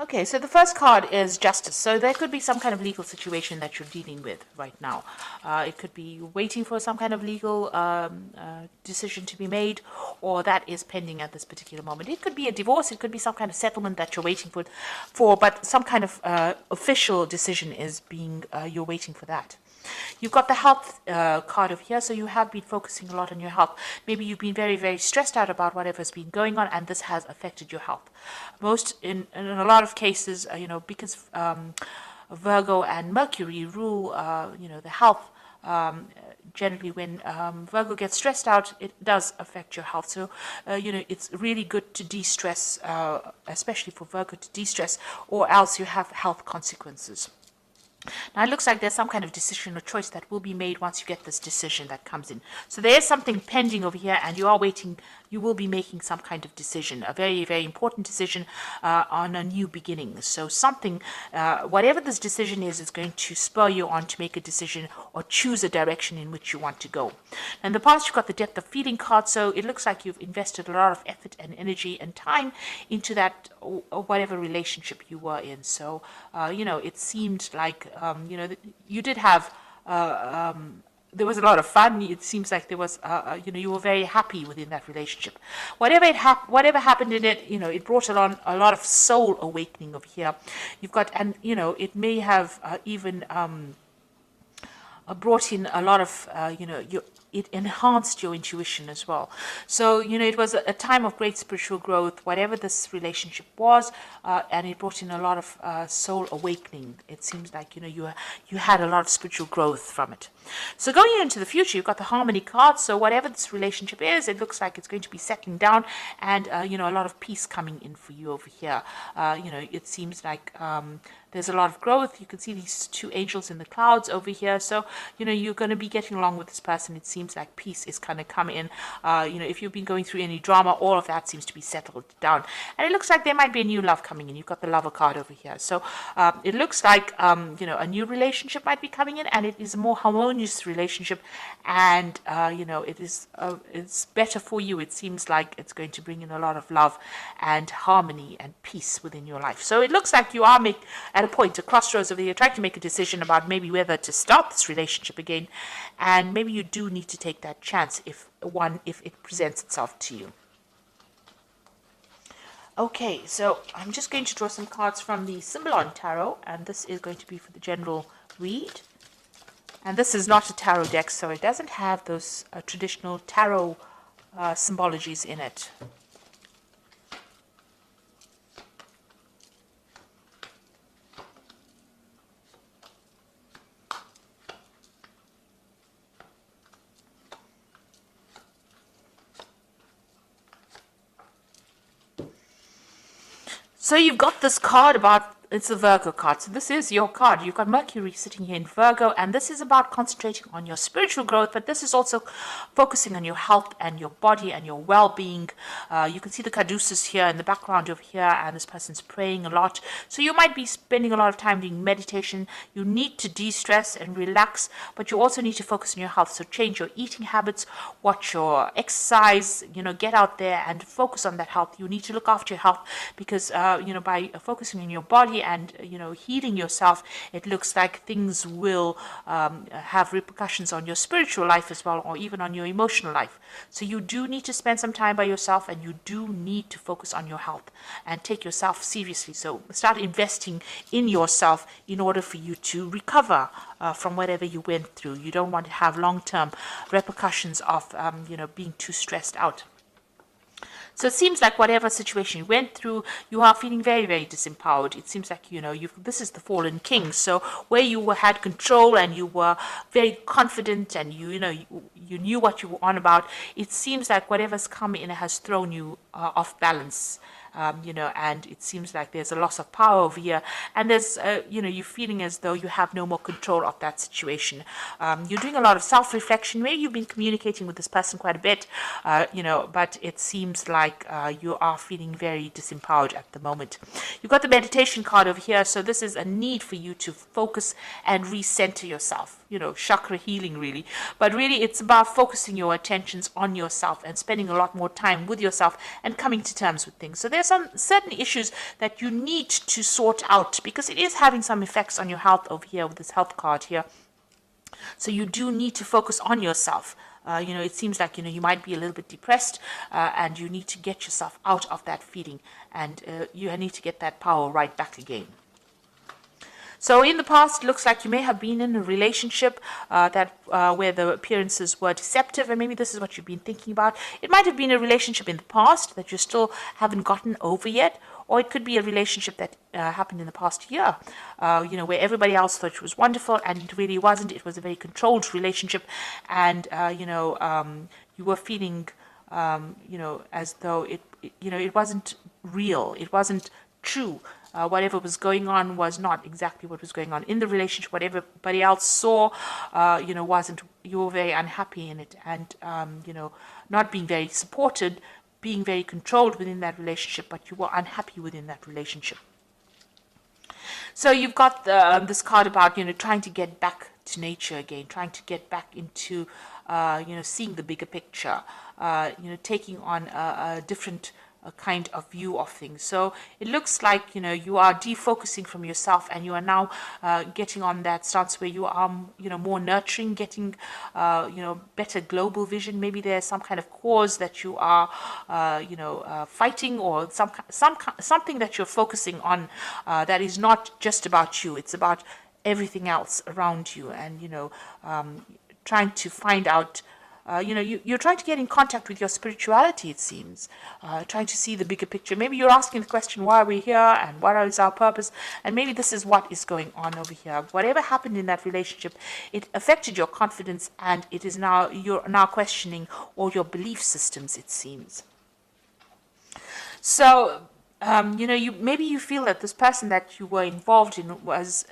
Okay, so the first card is justice. So there could be some kind of legal situation that you're dealing with right now. It could be waiting for some kind of legal decision to be made, or that is pending at this particular moment. It could be a divorce. It could be some kind of settlement that you're waiting for, but some kind of official decision is being, you're waiting for that. You've got the health card over here, so you have been focusing a lot on your health. Maybe you've been very, very stressed out about whatever's been going on, and this has affected your health. In a lot of cases, because Virgo and Mercury rule, the health. Generally, when Virgo gets stressed out, it does affect your health. So, it's really good to de-stress, especially for Virgo to de-stress, or else you have health consequences. Now, it looks like there's some kind of decision or choice that will be made once you get this decision that comes in. So there is something pending over here, and you are waiting. You will be making some kind of decision, a very, very important decision on a new beginning. So something, whatever this decision is going to spur you on to make a decision or choose a direction in which you want to go. In the past, you've got the depth of feeling card, so it looks like you've invested a lot of effort and energy and time into that, or whatever relationship you were in. So, it seemed like, you did have, there was a lot of fun. It seems like there was, you were very happy within that relationship. Whatever happened in it, it brought along a lot of soul awakening over here. You've got, and it may have even brought in a lot of, it enhanced your intuition as well. So, it was a time of great spiritual growth, whatever this relationship was, and it brought in a lot of soul awakening. It seems like, you had a lot of spiritual growth from it. So going into the future, you've got the harmony card. So whatever this relationship is, it looks like it's going to be settling down, and, a lot of peace coming in for you over here. It seems like there's a lot of growth. You can see these two angels in the clouds over here. So, you're going to be getting along with this person. It seems like peace is going to come in. If you've been going through any drama, all of that seems to be settled down. And it looks like there might be a new love coming in. You've got the lover card over here. So, it looks like, a new relationship might be coming in, and it is a more harmonious relationship. And, it's better for you. It seems like it's going to bring in a lot of love and harmony and peace within your life. So it looks like you are at a point, a crossroads over here, trying to make a decision about maybe whether to start this relationship again, and maybe you do need to take that chance if it presents itself to you. Okay, so I'm just going to draw some cards from the Symbolon Tarot, and this is going to be for the general read. And this is not a tarot deck, so it doesn't have those traditional tarot symbologies in it. So you've got this card about, it's a Virgo card. So this is your card. You've got Mercury sitting here in Virgo, and this is about concentrating on your spiritual growth, but this is also focusing on your health and your body and your well-being. You can see the caduceus here in the background over here, and this person's praying a lot. So you might be spending a lot of time doing meditation. You need to de-stress and relax, but you also need to focus on your health. So change your eating habits, watch your exercise, get out there and focus on that health. You need to look after your health because, by focusing on your body and healing yourself, it looks like things will have repercussions on your spiritual life as well, or even on your emotional life. So you do need to spend some time by yourself, and you do need to focus on your health and take yourself seriously. So start investing in yourself in order for you to recover from whatever you went through. You don't want to have long-term repercussions of being too stressed out. So it seems like whatever situation you went through, you are feeling very, very disempowered. It seems like, this is the fallen king. So where you had control and you were very confident and you knew what you were on about, it seems like whatever's come in has thrown you off balance. And it seems like there's a loss of power over here, and there's, you're feeling as though you have no more control of that situation. You're doing a lot of self-reflection. Maybe you've been communicating with this person quite a bit, but it seems like you are feeling very disempowered at the moment. You've got the meditation card over here, so this is a need for you to focus and recenter yourself. Chakra healing really, but really it's about focusing your attentions on yourself and spending a lot more time with yourself and coming to terms with things. So there's there's some certain issues that you need to sort out, because it is having some effects on your health over here with this health card here. So you do need to focus on yourself. It seems like, you might be a little bit depressed, and you need to get yourself out of that feeling, and you need to get that power right back again. So in the past, it looks like you may have been in a relationship where the appearances were deceptive, and maybe this is what you've been thinking about. It might have been a relationship in the past that you still haven't gotten over yet, or it could be a relationship that happened in the past year, where everybody else thought it was wonderful, and it really wasn't. It was a very controlled relationship, and you were feeling, as though it wasn't real. It wasn't true. Whatever was going on was not exactly what was going on in the relationship. What everybody else saw, wasn't. You were very unhappy in it, and not being very supported, being very controlled within that relationship, but you were unhappy within that relationship. So you've got this card about trying to get back to nature again, trying to get back into seeing the bigger picture, taking on a different kind of view of things. So it looks like you are defocusing from yourself, and you are now getting on that stance where you are more nurturing, getting better global vision. Maybe there's some kind of cause that you are fighting, or something that you're focusing on that is not just about you. It's about everything else around you, and trying to find out. You're trying to get in contact with your spirituality, it seems, trying to see the bigger picture. Maybe you're asking the question, why are we here, and what is our purpose? And maybe this is what is going on over here. Whatever happened in that relationship, it affected your confidence, and you're now questioning all your belief systems, it seems. So, maybe you feel that this person that you were involved in was,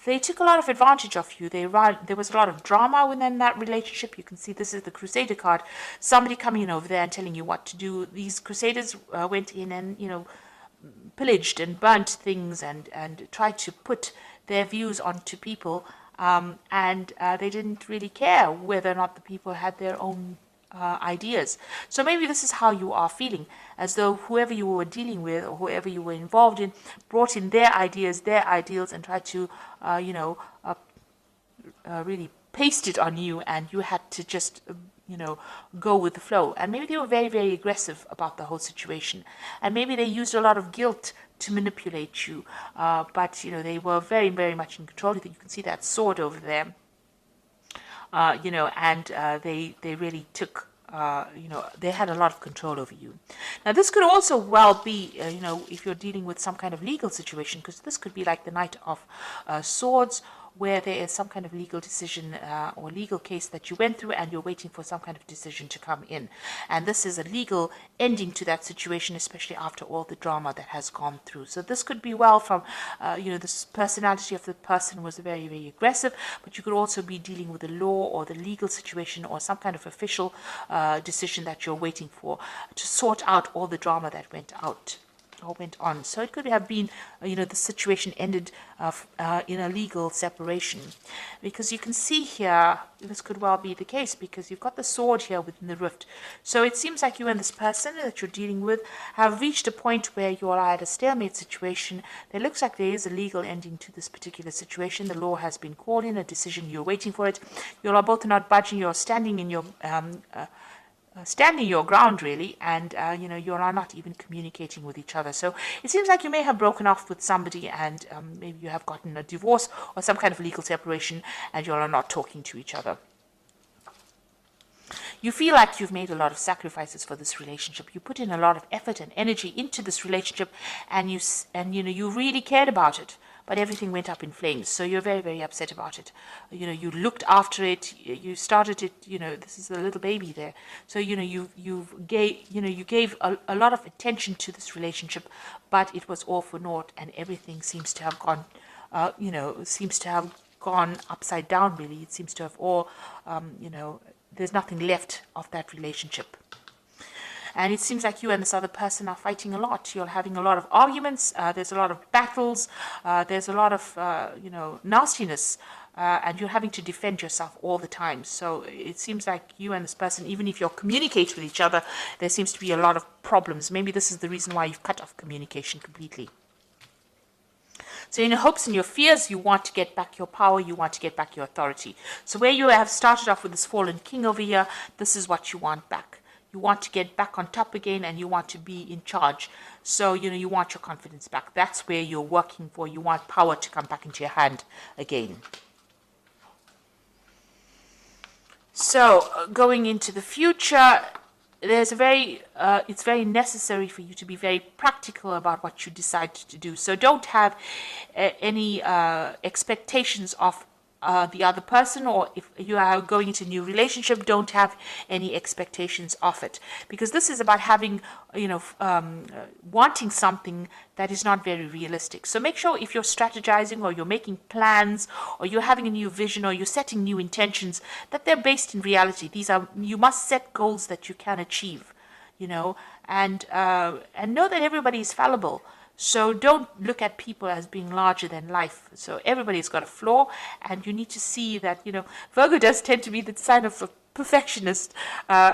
they took a lot of advantage of you. There was a lot of drama within that relationship. You can see this is the Crusader card. Somebody coming in over there and telling you what to do. These Crusaders went in and, pillaged and burnt things, and tried to put their views onto people. And they didn't really care whether or not the people had their own ideas. So maybe this is how you are feeling, as though whoever you were dealing with, or whoever you were involved in, brought in their ideas, their ideals, and tried to really paste it on you, and you had to just go with the flow. And maybe they were very, very aggressive about the whole situation, and maybe they used a lot of guilt to manipulate you, but they were very, very much in control. You can see that sword over there. And they really took, they had a lot of control over you. Now, this could also well be, if you're dealing with some kind of legal situation, because this could be like the Knight of Swords, where there is some kind of legal decision or legal case that you went through, and you're waiting for some kind of decision to come in. And this is a legal ending to that situation, especially after all the drama that has gone through. So this could be well from, this personality of the person was very, very aggressive, but you could also be dealing with the law or the legal situation, or some kind of official decision that you're waiting for to sort out all the drama that went on. So it could have been, the situation ended in a legal separation, because you can see here, this could well be the case, because you've got the sword here within the rift. So it seems like you and this person that you're dealing with have reached a point where you are at a stalemate situation. There looks like there is a legal ending to this particular situation. The law has been called in, a decision, you're waiting for it. You are both not budging, you're standing in your standing your ground, really, and you are not even communicating with each other. So it seems like you may have broken off with somebody, and maybe you have gotten a divorce or some kind of legal separation, and you are not talking to each other. You feel like you've made a lot of sacrifices for this relationship. You put in a lot of effort and energy into this relationship, and you really cared about it. But everything went up in flames, so you're very, very upset about it. You looked after it, you started it. This is a little baby there. So you gave a lot of attention to this relationship, but it was all for naught, and everything seems to have gone, upside down. Really, it seems to have all, there's nothing left of that relationship. And it seems like you and this other person are fighting a lot. You're having a lot of arguments. There's a lot of battles. There's a lot of, nastiness and you're having to defend yourself all the time. So it seems like you and this person, even if you're communicating with each other, there seems to be a lot of problems. Maybe this is the reason why you've cut off communication completely. So in your hopes and your fears, you want to get back your power, you want to get back your authority. So where you have started off with this fallen king over here, this is what you want back. You want to get back on top again, and you want to be in charge. So, you want your confidence back. That's where you're working for. You want power to come back into your hand again. So, going into the future, it's very necessary for you to be very practical about what you decide to do. So don't have any expectations of the other person, or if you are going into a new relationship, don't have any expectations of it, because this is about having, wanting something that is not very realistic. So make sure if you're strategizing, or you're making plans, or you're having a new vision, or you're setting new intentions, that they're based in reality. You must set goals that you can achieve, and know that everybody is fallible. So don't look at people as being larger than life. So everybody's got a flaw, and you need to see that, Virgo does tend to be the sign of a perfectionist, you're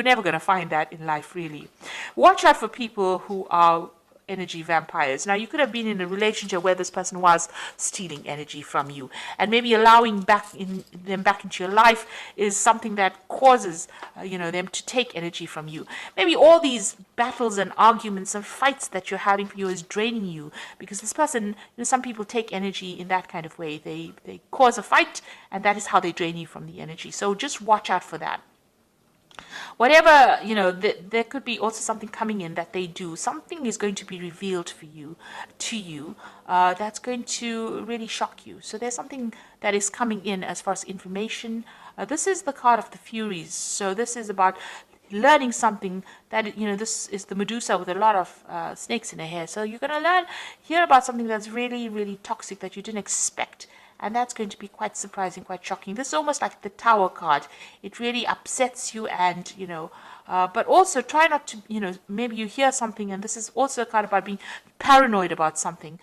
never going to find that in life, really. Watch out for people who are energy vampires. Now, you could have been in a relationship where this person was stealing energy from you, and maybe allowing them back into your life is something that causes them to take energy from you. Maybe all these battles and arguments and fights that you're having for you is draining you, because this person, some people take energy in that kind of way. They cause a fight, and that is how they drain you from the energy. So just watch out for that. Whatever, there could be also something coming in that they do. Something is going to be revealed to you, that's going to really shock you. So there's something that is coming in as far as information. This is the card of the Furies. So this is about learning something that, this is the Medusa with a lot of snakes in her hair. So you're going to hear about something that's really, really toxic that you didn't expect. And that's going to be quite surprising, quite shocking. This is almost like the Tower card. It really upsets you, and, but also try not to, maybe you hear something, and this is also a card about being paranoid about something,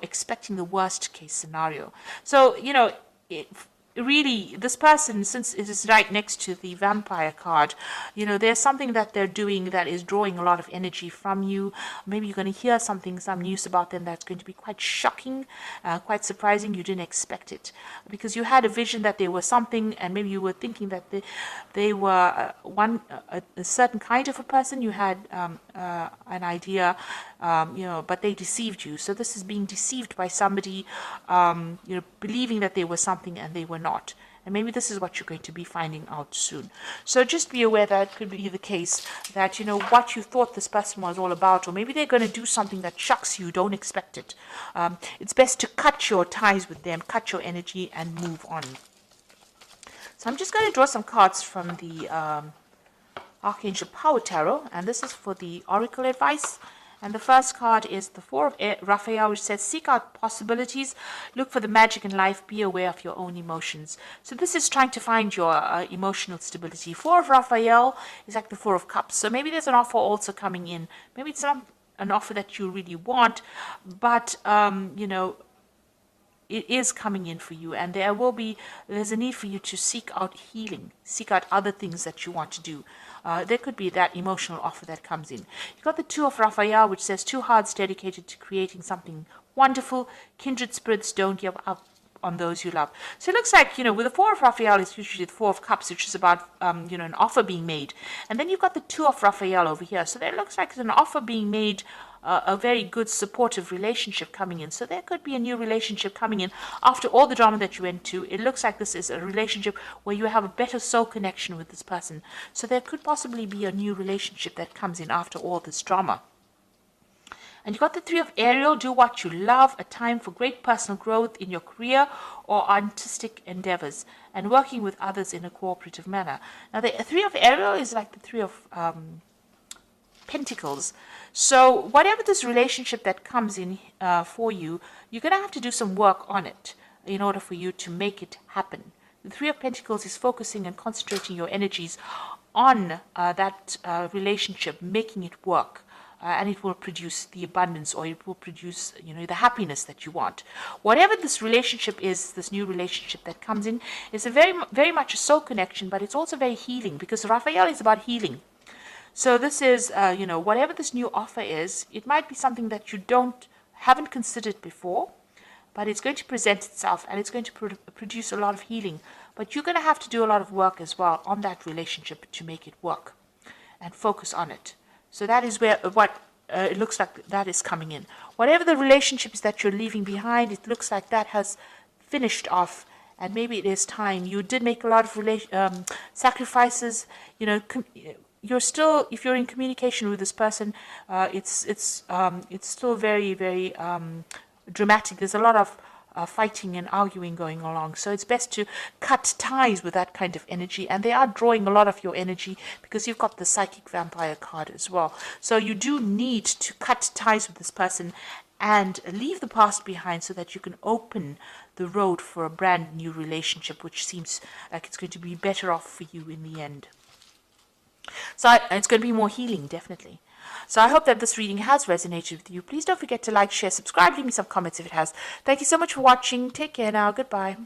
expecting the worst case scenario. So, really, this person, since it is right next to the vampire card, there's something that they're doing that is drawing a lot of energy from you. Maybe you're going to hear some news about them that's going to be quite shocking, quite surprising. You didn't expect it, because you had a vision that they were something, and maybe you were thinking that they were a certain kind of a person. You had an idea, but they deceived you. So this is being deceived by somebody, believing that they were something and they were not. And maybe this is what you're going to be finding out soon. So just be aware that it could be the case that, what you thought this person was all about, or maybe they're going to do something that shocks you, don't expect it. It's best to cut your ties with them, cut your energy, and move on. So I'm just going to draw some cards from the Archangel Power Tarot, and this is for the Oracle advice. And the first card is the Four of Raphael, which says, seek out possibilities, look for the magic in life, be aware of your own emotions. So this is trying to find your emotional stability. Four of Raphael is like the Four of Cups. So maybe there's an offer also coming in. Maybe it's not an offer that you really want, but, it is coming in for you, and there's a need for you to seek out healing, seek out other things that you want to do. There could be that emotional offer that comes in. You've got the Two of Raphael, which says, two hearts dedicated to creating something wonderful. Kindred spirits, don't give up on those you love. So it looks like, with the Four of Raphael, it's usually the Four of Cups, which is about, an offer being made. And then you've got the Two of Raphael over here. So there looks like an offer being made, a very good supportive relationship coming in. So there could be a new relationship coming in after all the drama that you went to. It looks like this is a relationship where you have a better soul connection with this person. So there could possibly be a new relationship that comes in after all this drama. And you got the Three of Ariel, do what you love, a time for great personal growth in your career or artistic endeavors, and working with others in a cooperative manner. Now the Three of Ariel is like the Three of Pentacles. So whatever this relationship that comes in for you, you're going to have to do some work on it in order for you to make it happen. The Three of Pentacles is focusing and concentrating your energies on that relationship, making it work. and it will produce the abundance, or it will produce, the happiness that you want. Whatever this relationship is, this new relationship that comes in, is a very much a soul connection, but it's also very healing, because Raphael is about healing. So this is, whatever this new offer is, it might be something that you haven't considered before, but it's going to present itself, and it's going to produce a lot of healing. But you're going to have to do a lot of work as well on that relationship to make it work, and focus on it. So that is what it looks like that is coming in. Whatever the relationships that you're leaving behind, it looks like that has finished off, and maybe it is time. You did make a lot of sacrifices. You're still, if you're in communication with this person, it's still very, very dramatic. There's a lot of fighting and arguing going along. So it's best to cut ties with that kind of energy. And they are drawing a lot of your energy, because you've got the psychic vampire card as well. So you do need to cut ties with this person and leave the past behind, so that you can open the road for a brand new relationship, which seems like it's going to be better off for you in the end. So it's going to be more healing, definitely. So I hope that this reading has resonated with you. Please don't forget to like, share, subscribe, leave me some comments if it has. Thank you so much for watching. Take care now. Goodbye.